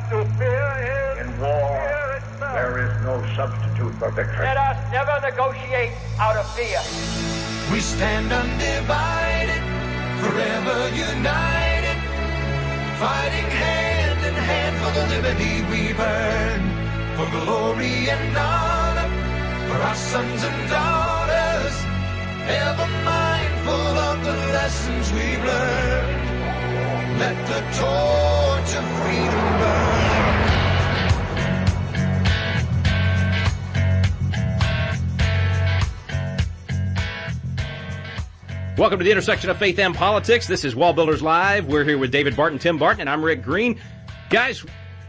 To fear is In war, fear itself. there is no substitute for victory. Let us never negotiate out of fear. We stand undivided, forever united, fighting hand in hand for the liberty we've earned, for glory and honor, for our sons and daughters, ever mindful of the lessons we've learned. Let the torch of freedom burn. Welcome to the intersection of faith and politics. This is WallBuilders Live. We're here with David Barton, Tim Barton, and I'm Rick Green. Guys,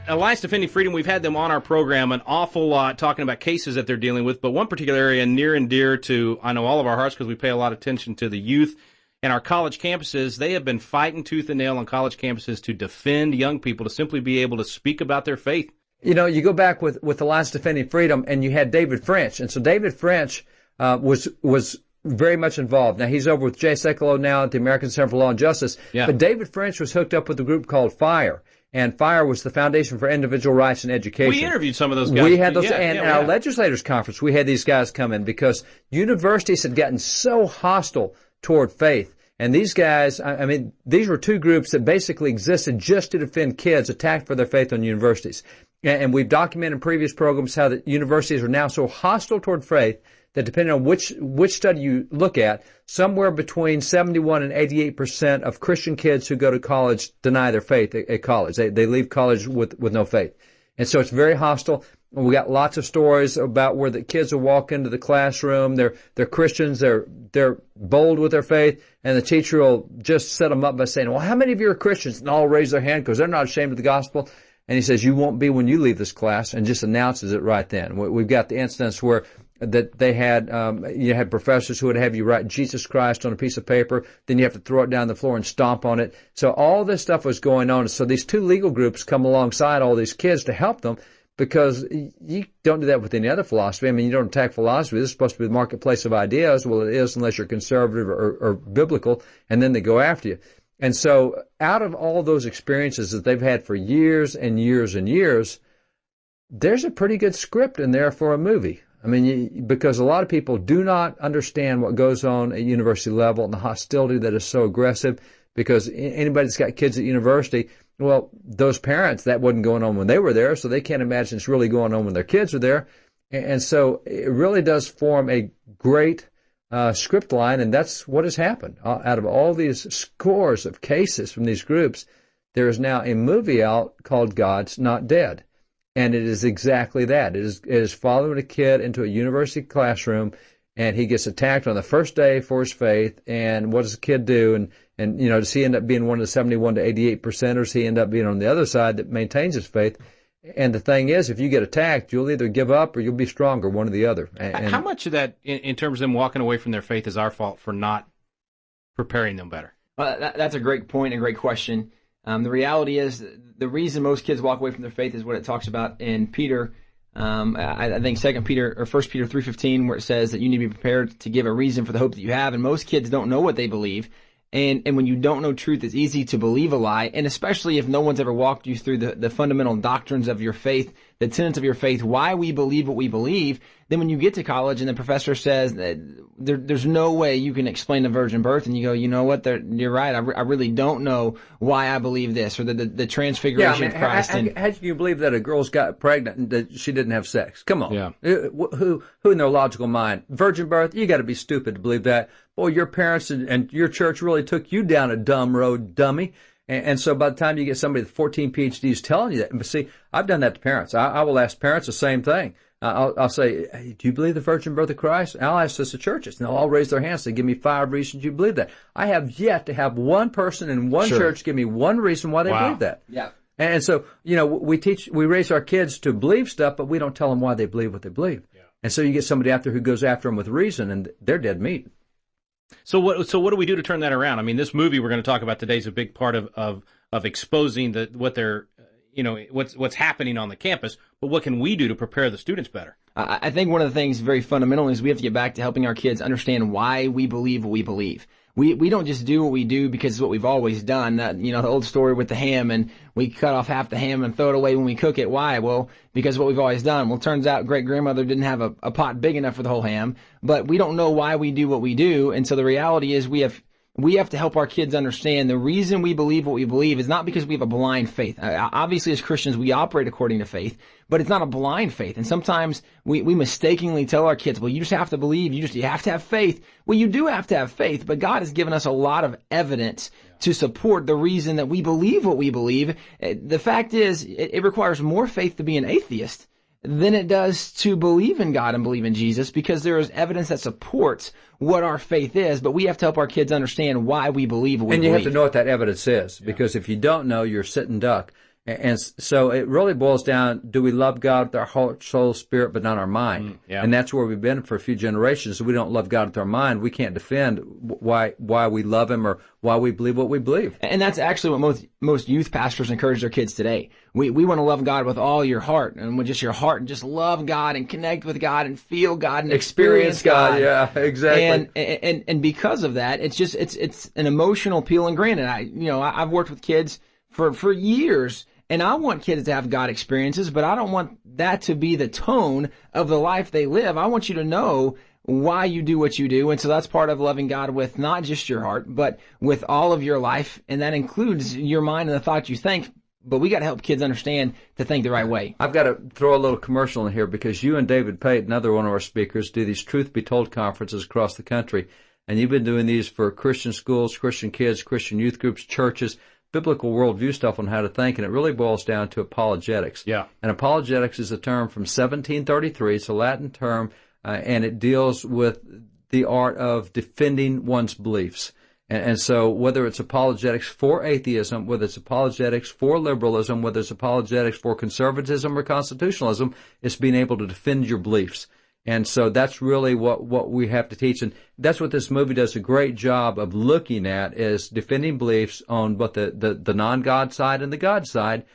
Alliance Defending Freedom, we've had them on our program an awful lot talking about cases that they're dealing with, but one particular area near and dear to, I know, all of our hearts because we pay a lot of attention to the youth and our college campuses. They have been fighting tooth and nail on college campuses to defend young people, to simply be able to speak about their faith. You know, you go back with Alliance Defending Freedom, and you had David French. And so David French was very much involved. Now, he's over with Jay Sekulow now at the American Center for Law and Justice. Yeah. But David French was hooked up with a group called FIRE. And FIRE was the Foundation for Individual Rights in Education. We interviewed some of those guys. We had those, and our legislators conference, we had these guys come in because universities had gotten so hostile toward faith. And these guys, I mean, these were two groups that basically existed just to defend kids attacked for their faith on universities. And we've documented in previous programs how the universities are now so hostile toward faith that depending on which study you look at, somewhere between 71 and 88% of Christian kids who go to college deny their faith at college. They leave college with no faith. And so it's very hostile. We got lots of stories about where the kids will walk into the classroom. They're Christians. They're bold with their faith, and the teacher will just set them up by saying, "Well, how many of you are Christians?" And all raise their hand because they're not ashamed of the gospel. And he says, "You won't be when you leave this class," and just announces it right then. We've got the instance where that they had you had professors who would have you write Jesus Christ on a piece of paper, then you have to throw it down on the floor and stomp on it. So all this stuff was going on. So these two legal groups come alongside all these kids to help them, because you don't do that with any other philosophy. I mean, you don't attack philosophy. This is supposed to be the marketplace of ideas. Well, it is unless you're conservative or biblical, and then they go after you. And so out of all those experiences that they've had for years and years and years, there's a pretty good script in there for a movie. I mean, because a lot of people do not understand what goes on at university level and the hostility that is so aggressive, because anybody that's got kids at university, well, those parents, that wasn't going on when they were there, so they can't imagine it's really going on when their kids are there. And so it really does form a great script line, and that's what has happened. Out of all these scores of cases from these groups, there is now a movie out called God's Not Dead. And it is exactly that. It is following a kid into a university classroom, and he gets attacked on the first day for his faith. And what does the kid do? And you know, does he end up being one of the 71 to 88%, or does he end up being on the other side that maintains his faith? And the thing is, if you get attacked, you'll either give up or you'll be stronger, one or the other. And how much of that, in terms of them walking away from their faith, is our fault for not preparing them better? Well, that's a great point and a great question. The reality is, the reason most kids walk away from their faith is what it talks about in Peter. I think 2 Peter or 1 Peter 3:15, where it says that you need to be prepared to give a reason for the hope that you have. And most kids don't know what they believe. And when you don't know truth, it's easy to believe a lie. And especially if no one's ever walked you through the fundamental doctrines of your faith, the tenets of your faith, why we believe what we believe, then when you get to college and the professor says that there's no way you can explain the virgin birth, and you go, you know what, you're right, I really don't know why I believe this, or the transfiguration of Christ. How can you believe that a girl's got pregnant and that she didn't have sex? Come on. Yeah. Who in their logical mind? Virgin birth? You got to be stupid to believe that. Boy, your parents and your church really took you down a dumb road, dummy. And so by the time you get somebody with 14 PhDs telling you that, but see, I've done that to parents. I will ask parents the same thing. I'll say, hey, do you believe the virgin birth of Christ? I'll ask this to churches, and they'll all raise their hands and give me 5 reasons you believe that. I have yet to have one person in one church give me one reason why they believe that. Yeah. And so, you know, we raise our kids to believe stuff, but we don't tell them why they believe what they believe. Yeah. And so you get somebody out there who goes after them with reason, and they're dead meat. So what do we do to turn that around? I mean, this movie we're going to talk about today is a big part of exposing what's happening on the campus. But what can we do to prepare the students better? I think one of the things very fundamental is we have to get back to helping our kids understand why we believe what we believe. we don't just do what we do because it's what we've always done. That, the old story with the ham, and we cut off half the ham and throw it away when we cook it. Why? Well, because of what we've always done. Well, turns out great-grandmother didn't have a pot big enough for the whole ham, but we don't know why we do what we do. And so the reality is we have to help our kids understand the reason we believe what we believe is not because we have a blind faith. Obviously, as Christians, we operate according to faith, but it's not a blind faith. And sometimes we mistakenly tell our kids, well, you just have to believe, you have to have faith. Well, you do have to have faith, but God has given us a lot of evidence to support the reason that we believe what we believe. The fact is, it requires more faith to be an atheist than it does to believe in God and believe in Jesus, because there is evidence that supports what our faith is, but we have to help our kids understand why we believe what we believe. And you have to know what that evidence is, because if you don't know, you're sitting duck. And so it really boils down, do we love God with our heart, soul, spirit, but not our mind? And that's where we've been for a few generations. So we don't love God with our mind. We can't defend why we love Him or why we believe what we believe. And that's actually what most youth pastors encourage their kids today. We want to love God with all your heart and with just your heart, and just love God and connect with God and feel God and experience God. Yeah, exactly. And because of that, it's an emotional appeal. And granted, I've worked with kids for years. And I want kids to have God experiences, but I don't want that to be the tone of the life they live. I want you to know why you do what you do. And so that's part of loving God with not just your heart, but with all of your life. And that includes your mind and the thoughts you think. But we got to help kids understand to think the right way. I've got to throw a little commercial in here, because you and David Pate, another one of our speakers, do these Truth Be Told conferences across the country. And you've been doing these for Christian schools, Christian kids, Christian youth groups, churches, biblical worldview stuff on how to think, and it really boils down to apologetics. Yeah. And apologetics is a term from 1733. It's a Latin term, and it deals with the art of defending one's beliefs. And so whether it's apologetics for atheism, whether it's apologetics for liberalism, whether it's apologetics for conservatism or constitutionalism, it's being able to defend your beliefs. And so that's really what we have to teach. And that's what this movie does a great job of looking at, is defending beliefs on both the non-God side and the God side,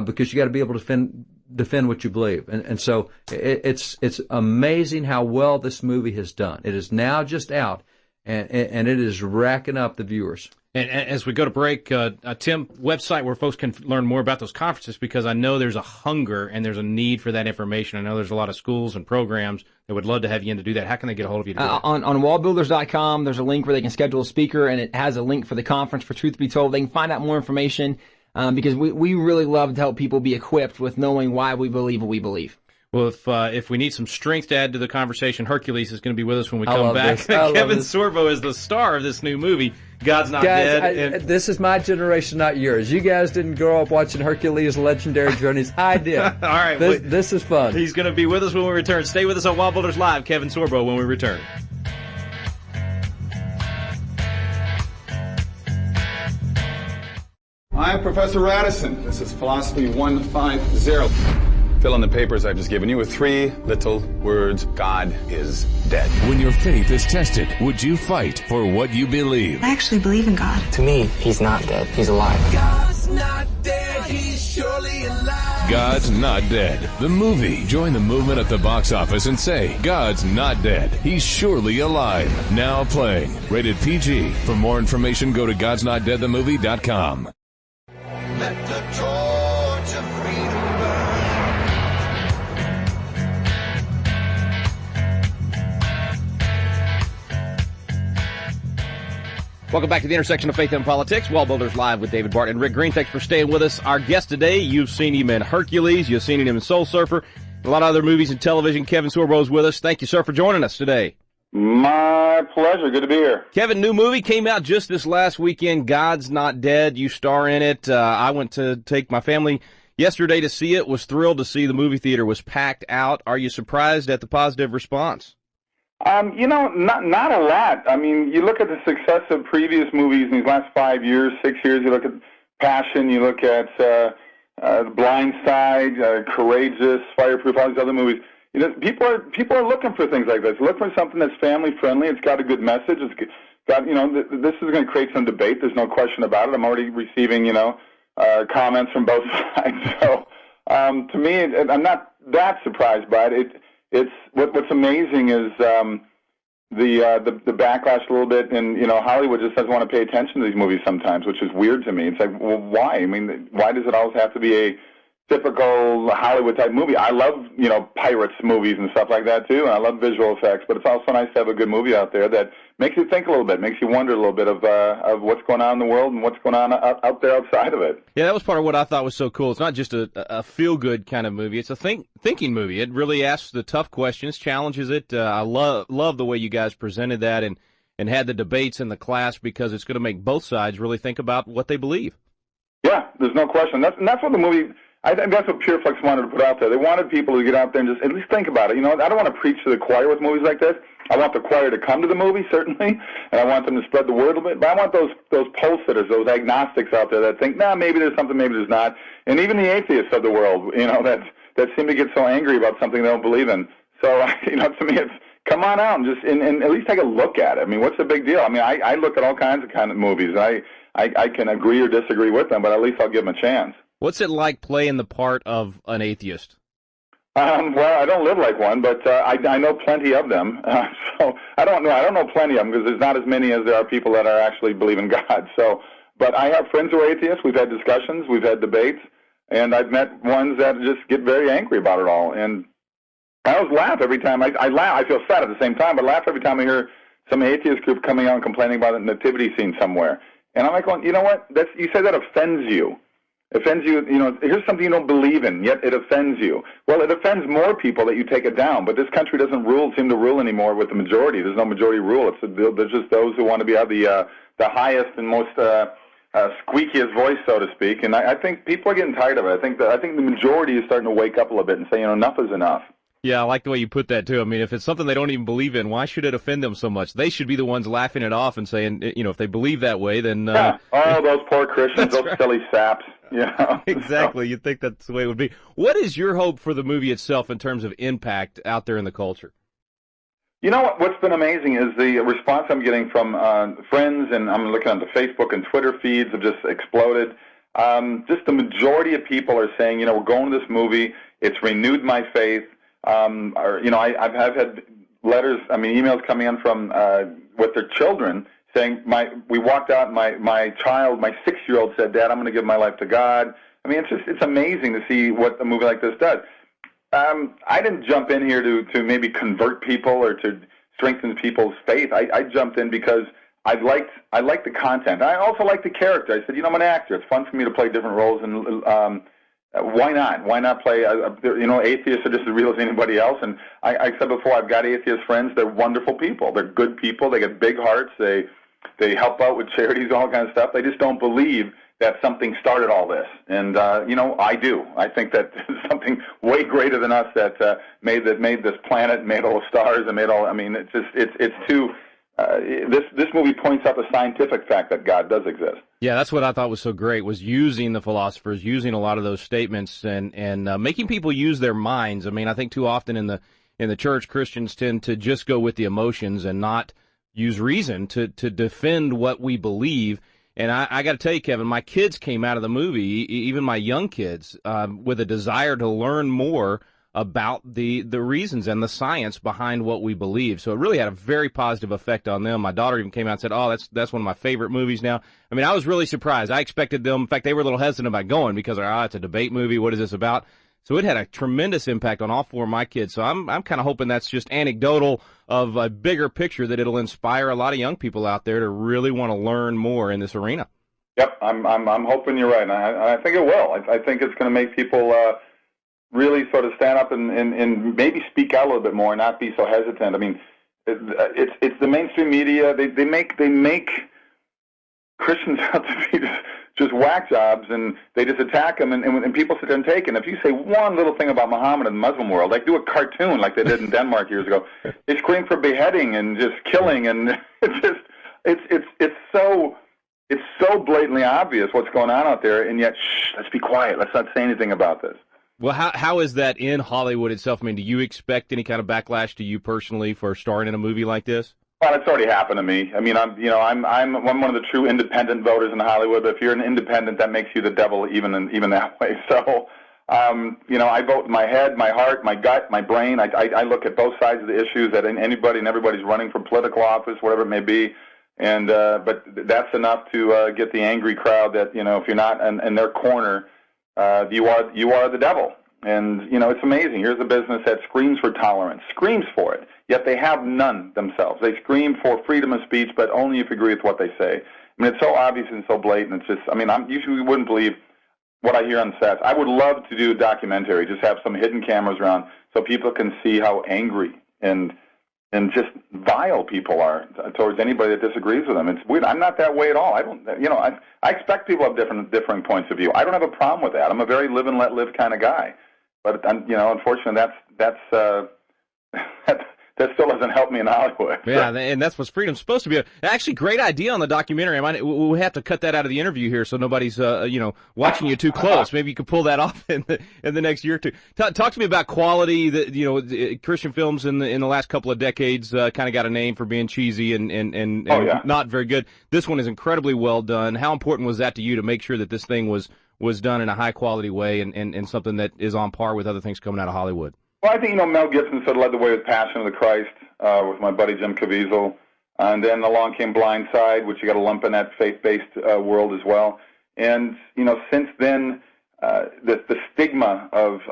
because you got to be able to defend what you believe. And so it's amazing how well this movie has done. It is now just out, and it is racking up the viewers. And as we go to break, Tim, website where folks can learn more about those conferences, because I know there's a hunger and there's a need for that information. I know there's a lot of schools and programs that would love to have you in to do that. How can they get a hold of you to do that? On WallBuilders.com, there's a link where they can schedule a speaker, and it has a link for the conference for Truth Be Told. They can find out more information, because we really love to help people be equipped with knowing why we believe what we believe. Well, if we need some strength to add to the conversation, Hercules is going to be with us when we come back. Kevin Sorbo is the star of this new movie, God's Not Dead. This is my generation, not yours. You guys didn't grow up watching Hercules' Legendary Journeys. I did. All right. This is fun. He's going to be with us when we return. Stay with us on WallBuilders Live. Kevin Sorbo when we return. I'm Professor Radisson. This is Philosophy 150. Fill in the papers I've just given you with 3 little words. God is dead. When your faith is tested, would you fight for what you believe? I actually believe in God. To me, He's not dead. He's alive. God's not dead. He's surely alive. God's Not Dead, the movie. Join the movement at the box office and say, God's not dead. He's surely alive. Now playing. Rated PG. For more information, go to godsnotdeadthemovie.com. Let the torch of freedom burn. Welcome back to the intersection of faith and politics. WallBuilders Live with David Barton and Rick Green. Thanks for staying with us. Our guest today, you've seen him in Hercules. You've seen him in Soul Surfer. A lot of other movies and television. Kevin Sorbo is with us. Thank you, sir, for joining us today. My pleasure. Good to be here. Kevin, new movie came out just this last weekend, God's Not Dead. You star in it. I went to take my family yesterday to see it. Was thrilled to see the movie theater was packed out. Are you surprised at the positive response? Not a lot. I mean, you look at the success of previous movies in these last 5 years, 6 years. You look at Passion. You look at The Blind Side, Courageous, Fireproof, all these other movies. You know, people are looking for things like this. Look for something that's family friendly. It's got a good message. It's got, this is going to create some debate. There's no question about it. I'm already receiving, comments from both sides. So, to me, I'm not that surprised by it. It's what's amazing is the backlash a little bit, and Hollywood just doesn't want to pay attention to these movies sometimes, which is weird to me. It's like, well, why? I mean, why does it always have to be a typical Hollywood type movie? I love pirates movies and stuff like that too, and I love visual effects. But it's also nice to have a good movie out there that makes you think a little bit, makes you wonder a little bit of what's going on in the world and what's going on out there outside of it. Yeah, that was part of what I thought was so cool. It's not just a feel-good kind of movie. It's a thinking movie. It really asks the tough questions, challenges it. I love the way you guys presented that and had the debates in the class, because it's going to make both sides really think about what they believe. Yeah, there's no question. That's what the movie, I think that's what PureFlix wanted to put out there. They wanted people to get out there and just at least think about it. I don't want to preach to the choir with movies like this. I want the choir to come to the movie, certainly, and I want them to spread the word a little bit. But I want those pole sitters, those agnostics out there that think, maybe there's something, maybe there's not. And even the atheists of the world, that seem to get so angry about something they don't believe in. So, to me, it's come on out and just and at least take a look at it. I mean, what's the big deal? I mean, I look at all kinds of movies. I can agree or disagree with them, but at least I'll give them a chance. What's it like playing the part of an atheist? Well, I don't live like one, but I know plenty of them. So I don't know plenty of them, because there's not as many as there are people that are actually believe in God. So, but I have friends who are atheists. We've had discussions, we've had debates, and I've met ones that just get very angry about it all. And I always laugh every time. I laugh. I feel sad at the same time, but laugh every time I hear some atheist group coming out and complaining about a nativity scene somewhere. And I'm like, going, you know what? You say that offends you. Offends you, here's something you don't believe in, yet it offends you. Well, it offends more people that you take it down, but this country doesn't seem to rule anymore with the majority. There's no majority rule. There's just those who want to have the highest and most squeakiest voice, so to speak. And I think people are getting tired of it. I think the majority is starting to wake up a little bit and say, enough is enough. Yeah, I like the way you put that, too. I mean, if it's something they don't even believe in, why should it offend them so much? They should be the ones laughing it off and saying, if they believe that way, then... Yeah. Oh, those poor Christians, those right. Silly saps. Exactly. You'd think that's the way it would be. What is your hope for the movie itself in terms of impact out there in the culture? What's been amazing is the response I'm getting from friends, and I'm looking at the Facebook and Twitter feeds have just exploded. Just the majority of people are saying, we're going to this movie. It's renewed my faith. I've had letters, emails coming in from with their children saying, we walked out, my 6-year-old said, Dad, I'm going to give my life to God. I mean, it's amazing to see what a movie like this does. I didn't jump in here to maybe convert people or to strengthen people's faith. I jumped in because I liked the content. I also liked the character. I said, I'm an actor. It's fun for me to play different roles, and why not? Why not play? Atheists are just as real as anybody else. And I said before, I've got atheist friends. They're wonderful people. They're good people. They get big hearts. They help out with charities, all kind of stuff. They just don't believe that something started all this. And I do. I think that there's something way greater than us that made this planet, made all the stars, and made all. I mean, it's too. This movie points out the scientific fact that God does exist. Yeah, that's what I thought was so great, was using the philosophers, using a lot of those statements, and making people use their minds. I mean, I think too often in the church, Christians tend to just go with the emotions and not use reason to defend what we believe. And I got to tell you, Kevin, my kids came out of the movie, even my young kids, with a desire to learn more about the reasons and the science behind what we believe. So it really had a very positive effect on them. My daughter even came out and said, oh, that's one of my favorite movies now. I mean, I was really surprised. I expected them, in fact, they were a little hesitant about going because, it's a debate movie. What is this about? So it had a tremendous impact on all four of my kids. So I'm kind of hoping that's just anecdotal of a bigger picture, that it'll inspire a lot of young people out there to really want to learn more in this arena. Yep, I'm hoping you're right. And I think it will. I think it's going to make people really sort of stand up and maybe speak out a little bit more and not be so hesitant. I mean, it's the mainstream media. They make Christians out to be just whack jobs, and they just attack them, and people sit there and take it. And if you say one little thing about Muhammad and the Muslim world, like do a cartoon like they did in Denmark years ago, they scream for beheading and just killing, and it's so blatantly obvious what's going on out there, and yet, let's be quiet. Let's not say anything about this. Well, how is that in Hollywood itself? I mean, do you expect any kind of backlash to you personally for starring in a movie like this? Well, it's already happened to me. I mean, I'm one of the true independent voters in Hollywood. But if you're an independent, that makes you the devil, even that way. So I vote with my head, my heart, my gut, my brain. I look at both sides of the issues that anybody and everybody's running for political office, whatever it may be. And but that's enough to get the angry crowd that, if you're not in their corner, you are the devil. And, it's amazing. Here's a business that screams for tolerance, screams for it, yet they have none themselves. They scream for freedom of speech, but only if you agree with what they say. I mean, it's so obvious and so blatant. It's just, I usually wouldn't believe what I hear on sets. I would love to do a documentary, just have some hidden cameras around so people can see how angry and just vile people are towards anybody that disagrees with them. It's weird. I'm not that way at all. I don't, I expect people to have differing points of view. I don't have a problem with that. I'm a very live and let live kind of guy. But unfortunately, that still doesn't help me in Hollywood. Yeah, and that's what freedom's supposed to be. Actually, great idea on the documentary. We'll have to cut that out of the interview here, so nobody's watching you too close. Maybe you could pull that off in the next year or two. Talk to me about quality. That Christian films in the last couple of decades kind of got a name for being cheesy and not very good. This one is incredibly well done. How important was that to you to make sure that this thing was done in a high quality way and something that is on par with other things coming out of Hollywood? Well, I think, Mel Gibson sort of led the way with Passion of the Christ with my buddy Jim Caviezel. And then along came Blind Side, which you got to lump in that faith-based world as well. And, since then, the stigma of,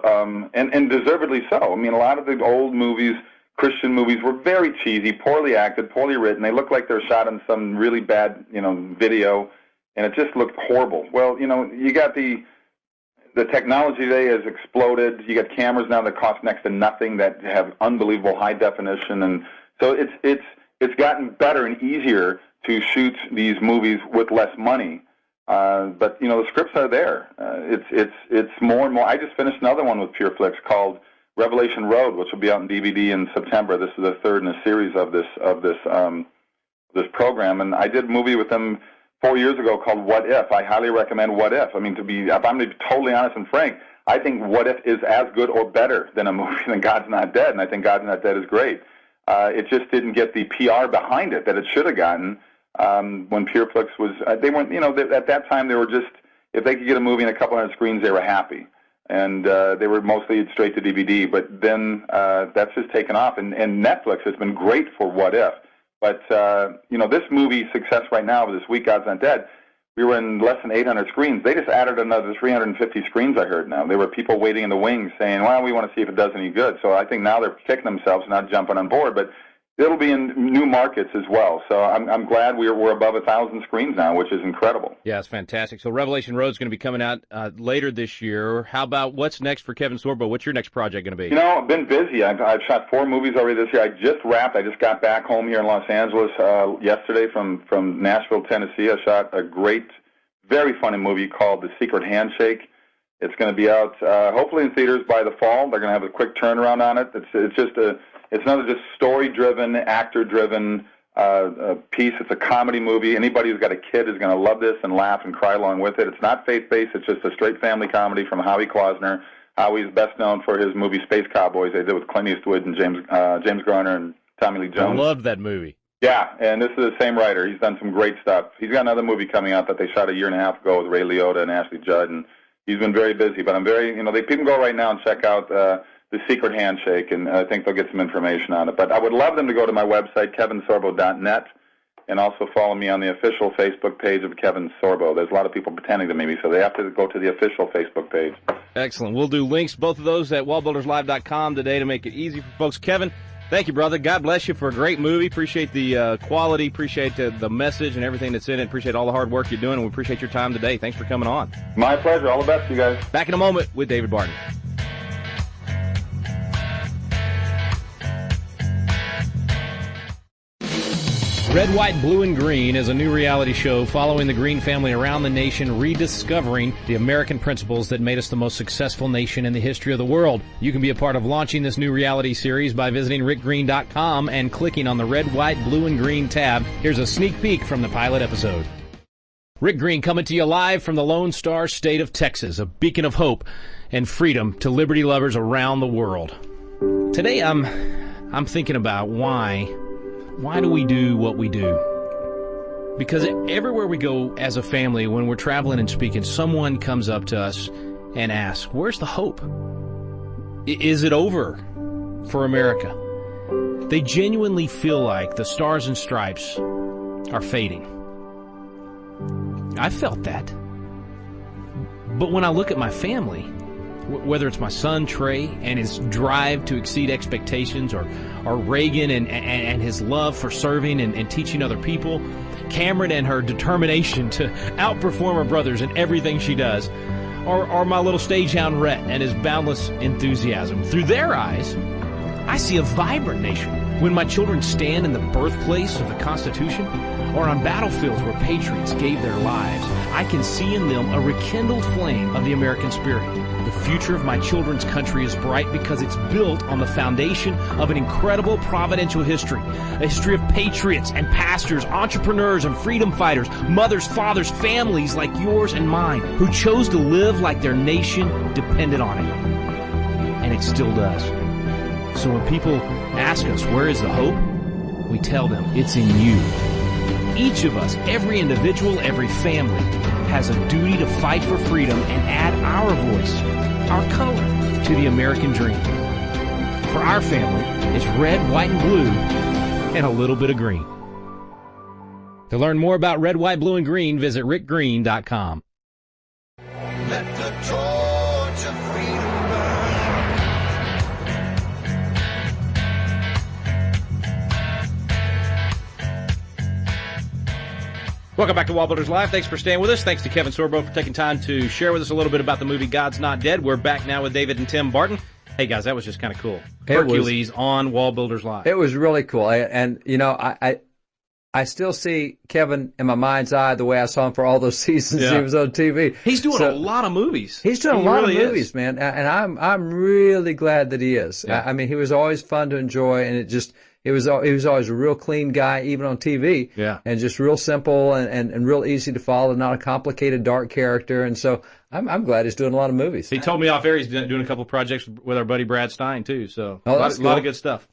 and deservedly so. I mean, a lot of the old movies, Christian movies, were very cheesy, poorly acted, poorly written. They looked like they were shot on some really bad, video, and it just looked horrible. Well, you got the technology today has exploded. You got cameras now that cost next to nothing that have unbelievable high definition, and so it's gotten better and easier to shoot these movies with less money. But the scripts are there. It's more and more. I just finished another one with PureFlix called Revelation Road, which will be out on DVD in September. This is the third in a series of this program, and I did a movie with them 4 years ago called What If. I highly recommend What If. If I'm going to be totally honest and frank, I think What If is as good or better than a movie than God's Not Dead, and I think God's Not Dead is great. It just didn't get the PR behind it that it should have gotten when PureFlix was. They weren't, at that time they were just, if they could get a movie in a couple hundred screens, they were happy, and they were mostly straight to DVD. But then that's just taken off, and Netflix has been great for What If. But, this movie's success right now, this week, God's Not Dead, we were in less than 800 screens. They just added another 350 screens, I heard now. There were people waiting in the wings saying, well, we want to see if it does any good. So I think now they're kicking themselves, not jumping on board. But it'll be in new markets as well. So I'm glad we're above 1,000 screens now, which is incredible. Yeah, it's fantastic. So Revelation Road is going to be coming out later this year. How about what's next for Kevin Sorbo? What's your next project going to be? I've been busy. I've shot 4 movies already this year. I just wrapped. I just got back home here in Los Angeles yesterday from Nashville, Tennessee. I shot a great, very funny movie called The Secret Handshake. It's going to be out hopefully in theaters by the fall. They're going to have a quick turnaround on it. It's another just story-driven, actor-driven piece. It's a comedy movie. Anybody who's got a kid is going to love this and laugh and cry along with it. It's not faith-based. It's just a straight family comedy from Howie Klausner. Howie's best known for his movie Space Cowboys. They did with Clint Eastwood and James Garner and Tommy Lee Jones. I love that movie. Yeah, and this is the same writer. He's done some great stuff. He's got another movie coming out that they shot a year and a half ago with Ray Liotta and Ashley Judd, and he's been very busy. But I'm very, people can go right now and check out The Secret Handshake, and I think they'll get some information on it. But I would love them to go to my website, kevinsorbo.net, and also follow me on the official Facebook page of Kevin Sorbo. There's a lot of people pretending to me, so they have to go to the official Facebook page. Excellent. We'll do links, both of those, at wallbuilderslive.com today to make it easy for folks. Kevin, thank you, brother. God bless you for a great movie. Appreciate the quality, appreciate the message and everything that's in it. Appreciate all the hard work you're doing, and we appreciate your time today. Thanks for coming on. My pleasure. All the best to you guys. Back in a moment with David Barton. Red, White, Blue, and Green is a new reality show following the Green family around the nation, rediscovering the American principles that made us the most successful nation in the history of the world. You can be a part of launching this new reality series by visiting rickgreen.com and clicking on the Red, White, Blue, and Green tab. Here's a sneak peek from the pilot episode. Rick Green coming to you live from the Lone Star State of Texas, a beacon of hope and freedom to liberty lovers around the world. Today I'm thinking about why do we do what we do? Because everywhere we go as a family, when we're traveling and speaking, someone comes up to us and ask, where's the hope? Is it over for America? They genuinely feel like the stars and stripes are fading. I felt that. But when I look at my family, whether it's my son Trey and his drive to exceed expectations, or Reagan and his love for serving and teaching other people, Cameron and her determination to outperform her brothers in everything she does, or my little stagehound Rhett and his boundless enthusiasm. Through their eyes, I see a vibrant nation. When my children stand in the birthplace of the Constitution, or on battlefields where patriots gave their lives, I can see in them a rekindled flame of the American spirit. The future of my children's country is bright because it's built on the foundation of an incredible providential history. A history of patriots and pastors, entrepreneurs and freedom fighters, mothers, fathers, families like yours and mine, who chose to live like their nation depended on it. And it still does. So when people ask us, where is the hope? We tell them, it's in you. Each of us, every individual, every family, has a duty to fight for freedom and add our voice, our color, to the American dream. For our family, it's red, white, and blue, and a little bit of green. To learn more about red, white, blue, and green, visit rickgreen.com. Let the torch of freedom burn. Welcome back to WallBuilders Live. Thanks for staying with us. Thanks to Kevin Sorbo for taking time to share with us a little bit about the movie God's Not Dead. We're back now with David and Tim Barton. Hey, guys, that was just kind of cool. Hercules on WallBuilders Live. It was really cool. And you know, I still see Kevin in my mind's eye the way I saw him for all those seasons he was on TV. He's doing a lot of movies. He's doing a lot of movies, man. And I'm really glad that he is. Yeah. I mean, he was always fun to enjoy, and he was always a real clean guy, even on TV. Yeah. And just real simple and real easy to follow, not a complicated, dark character. And so I'm glad he's doing a lot of movies. He told me off air he's doing a couple projects with our buddy Brad Stein, too. So a lot of good stuff.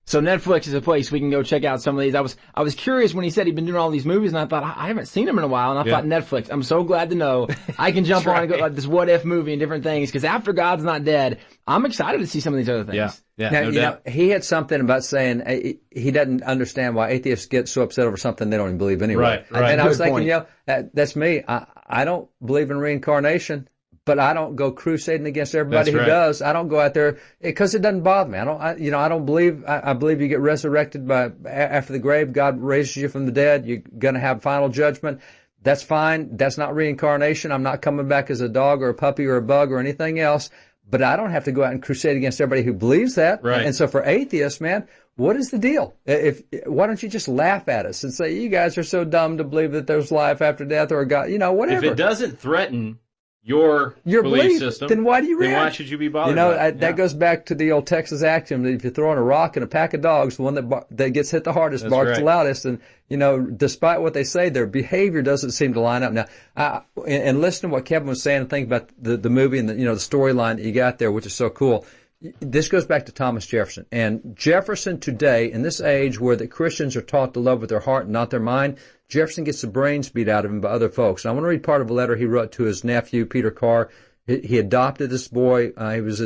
So Netflix is a place we can go check out some of these. I was curious when he said he'd been doing all these movies, and I thought, I haven't seen him in a while, and I thought, Netflix, I'm so glad to know I can jump on and go like this What If movie and different things, because after God's Not Dead, I'm excited to see some of these other things. Yeah, now, no doubt. He had something about saying he doesn't understand why atheists get so upset over something they don't even believe anyway. Right. And I was Good thinking, point. that's me. I don't believe in reincarnation, but I don't go crusading against everybody That's who right. does. I don't go out there because it doesn't bother me. I don't believe. I believe you get resurrected after the grave. God raises you from the dead. You're going to have final judgment. That's fine. That's not reincarnation. I'm not coming back as a dog or a puppy or a bug or anything else. But I don't have to go out and crusade against everybody who believes that. Right. And so for atheists, man, what is the deal? Why don't you just laugh at us and say, you guys are so dumb to believe that there's life after death or God, whatever. If it doesn't threaten your belief system, then why do you react? Then why should you be bothered by it? That goes back to the old Texas axiom that if you're throwing a rock in a pack of dogs, the one that gets hit the hardest That's barks right. the loudest. And, despite what they say, their behavior doesn't seem to line up. Now, and listen to what Kevin was saying and think about the movie and the storyline that you got there, which is so cool. This goes back to Thomas Jefferson. And Jefferson today, in this age where the Christians are taught to love with their heart and not their mind, Jefferson gets the brains beat out of him by other folks. And I want to read part of a letter he wrote to his nephew, Peter Carr. He adopted this boy. He was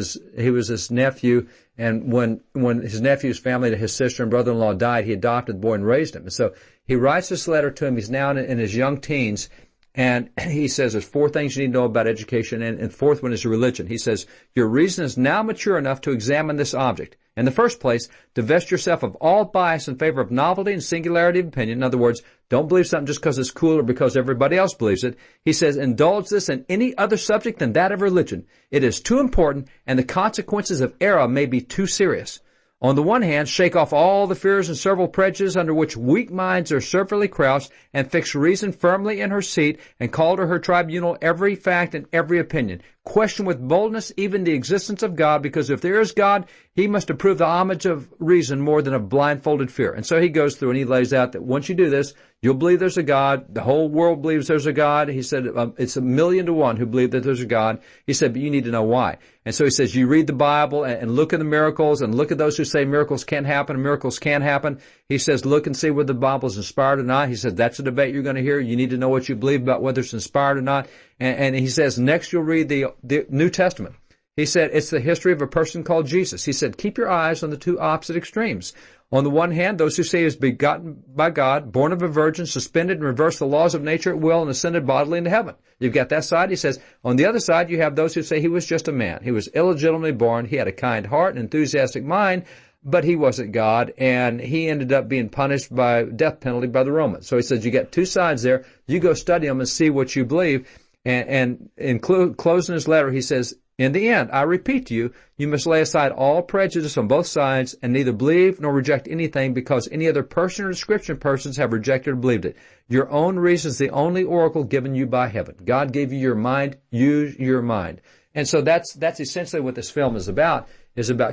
his nephew. And when his nephew's family, his sister and brother-in-law died, he adopted the boy and raised him. And so he writes this letter to him. He's now in his young teens. And he says there's 4 things you need to know about education, and the fourth one is religion. He says, your reason is now mature enough to examine this object. In the first place, divest yourself of all bias in favor of novelty and singularity of opinion. In other words, don't believe something just because it's cool or because everybody else believes it. He says, indulge this in any other subject than that of religion. It is too important, and the consequences of error may be too serious. On the one hand, shake off all the fears and several prejudices under which weak minds are servilely crouched, and fix reason firmly in her seat, and call to her tribunal every fact and every opinion. Question with boldness even the existence of God, because if there is God, he must approve the homage of reason more than of blindfolded fear. And so he goes through and he lays out that once you do this, you'll believe there's a God. The whole world believes there's a God. He said it's 1,000,000 to 1 who believe that there's a God. He said, but you need to know why. And so he says, you read the Bible and look at the miracles and look at those who say miracles can't happen and miracles can happen. He says, look and see whether the Bible is inspired or not. He says, that's a debate you're going to hear. You need to know what you believe about whether it's inspired or not. And he says, next you'll read the New Testament. He said, it's the history of a person called Jesus. He said, keep your eyes on the two opposite extremes. On the one hand, those who say he was begotten by God, born of a virgin, suspended and reversed the laws of nature at will, and ascended bodily into heaven. You've got that side. He says, on the other side, you have those who say he was just a man. He was illegitimately born. He had a kind heart, an enthusiastic mind, but he wasn't God, and he ended up being punished by death penalty by the Romans. So he says, you got two sides there. You go study them and see what you believe. And in closing his letter, he says, in the end, I repeat to you, you must lay aside all prejudice on both sides and neither believe nor reject anything because any other person or description of persons have rejected or believed it. Your own reason is the only oracle given you by heaven. God gave you your mind. Use your mind. And so that's essentially what this film is about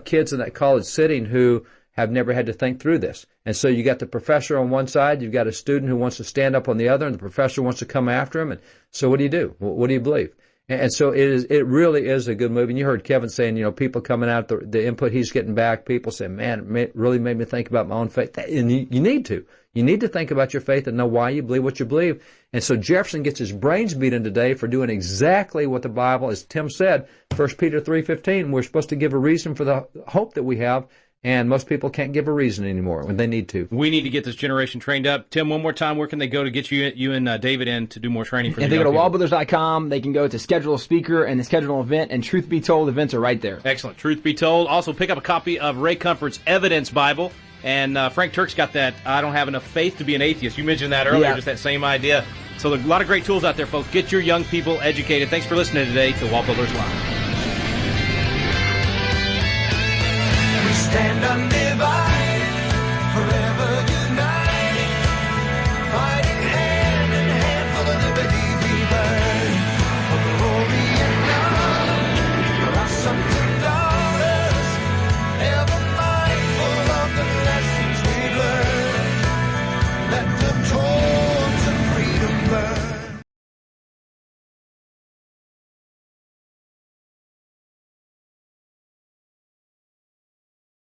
kids in that college setting who have never had to think through this. And so you got the professor on one side, you've got a student who wants to stand up on the other, and the professor wants to come after him. And so what do you do? What do you believe? And so it really is a good movie. And you heard Kevin saying, people coming out, the input he's getting back, people saying, man, it really made me think about my own faith. And you need to. You need to think about your faith and know why you believe what you believe. And so Jefferson gets his brains beaten today for doing exactly what the Bible, as Tim said, 1 Peter 3:15, we're supposed to give a reason for the hope that we have. And most people can't give a reason anymore when they need to. We need to get this generation trained up. Tim, one more time, where can they go to get you and David in to do more training for the young people? They go to wallbuilders.com. They can go to schedule a speaker and the schedule an event. And truth be told, events are right there. Excellent. Truth be told. Also, pick up a copy of Ray Comfort's Evidence Bible. And Frank Turk's got that I don't have enough faith to be an atheist. You mentioned that earlier, just that same idea. So there's a lot of great tools out there, folks. Get your young people educated. Thanks for listening today to WallBuilders Live. Stand undivided.